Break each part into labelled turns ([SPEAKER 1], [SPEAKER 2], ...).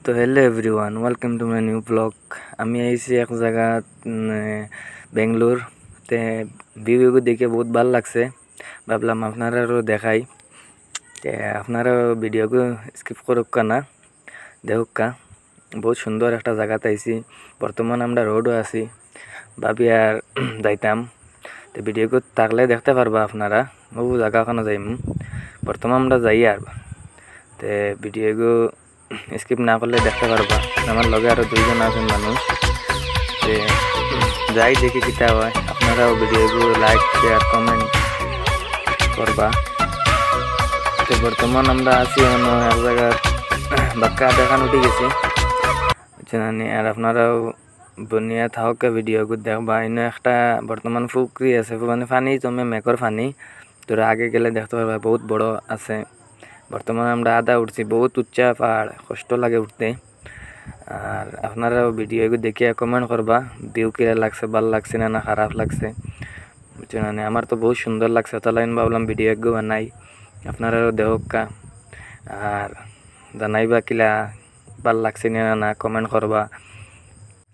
[SPEAKER 1] তো hello everyone, welcome to my new blog. আমি আইছি এক জায়গা বেঙ্গলোর তে ভিউ দেখে বহুত ভালো লাগছে। ভাবলাম আপনারাও দেখাই, তে আপনারা ভিডিওকে স্কিপ করুক না, দেখুক। বহুত সুন্দর একটা জায়গাতে আইছি। বর্তমান আমরা রোডও আছি, ভাবি আর যাইতাম। তো ভিডিওকে থাকলে দেখতে পারবা আপনারা, ও জায়গাখানে যাইম। বর্তমান আমরা যাই আর তে ভিডিওগো স্কিপ না করলে দেখতে পারবা। আমার লগে আরো দুইজন আছেন মানুষ। তে যাই দেখি কিতা হয়। আপনারাও ভিডিওগো লাইক শেয়ার কমেন্ট করবা। তো বর্তমান আমরা আছি অন্য এক জায়গার বাক্কা দেখান উঠে গেছি জানি। আর আপনারাও বনিয়া থাকা ভিডিওগো দেখবা। এনে একটা বর্তমান পুকুরি আছে, মানে পানি জমে, মেঘর পানি। তোরা আগে গেলে দেখতে পারবা বহুত বড় আছে। বর্তমানে আমরা আদা উঠছি, বহুত উচ্চা পাহাড়, কষ্ট লাগে উঠতে। আর আপনারাও ভিডিও দেখে কমেন্ট করবা ভিউ কিরা লাগছে, ভাল লাগছে না খারাপ লাগছে। মানে আমার তো বহুত সুন্দর লাগছে, তাহলে ভাবলাম ভিডিও একগো বানাই, আপনারাও দেখুকা। আর জানাইবা কিলা ভাল লাগছে না কমেন্ট করবা।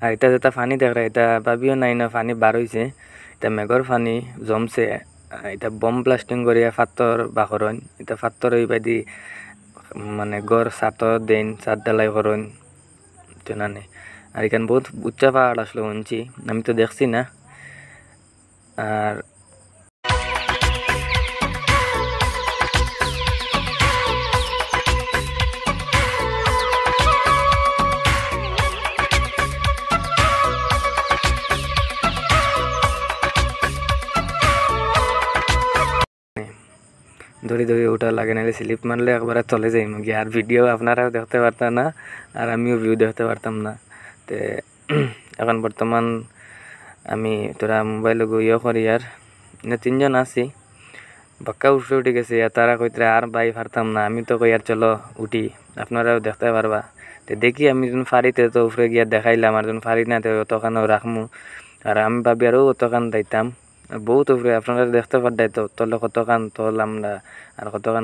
[SPEAKER 1] আর এটা যেটা পানি দেখরা, এটা ভাবিও নাই না পানি বার হয়েছে। এটা মেঘর পানি জমছে। এটা বম ব্লাস্টিং করিয়া ফাত্তর বাকরণ, এটা ফাত্তর ওই বাদি মানে গড় ছাতর দেন, ছাদ ঢালাই করুন জানানি। আর এখানে বহুত উচ্চা পাহাড় আসলে শুনছি, আমি তো দেখছি না। আর ধরে ধরে ওটা লাগে, নাহলে স্লিপ মারলে একবারে চলে যাই মুখে। আর ভিডিও আপনারাও দেখতে পারতাম না, আর আমিও ভিউ দেখতে পারতাম না। তে এখন বর্তমান আমি তোরা মোবাইল ইয়ে করি। আর তিনজন আছি, বাক্কা উঠে গেছে। আর তারা কইতে আর বাই পারতাম না, আমি তো কই আর চলো উঠি, আপনারাও দেখতে পারবা। তো দেখি আমি যখন ফাড়িতে তো উপরে গিয়া দেখাইলাম, আর যখন ফাড়ি না তো অতখানেও রাখমু। আর আমি ভাবি আরও অতখান যাইতাম বহুত উপরে, আপনারা দেখতে পারতাই তো তলে কতখান তল আমরা, আর কতখান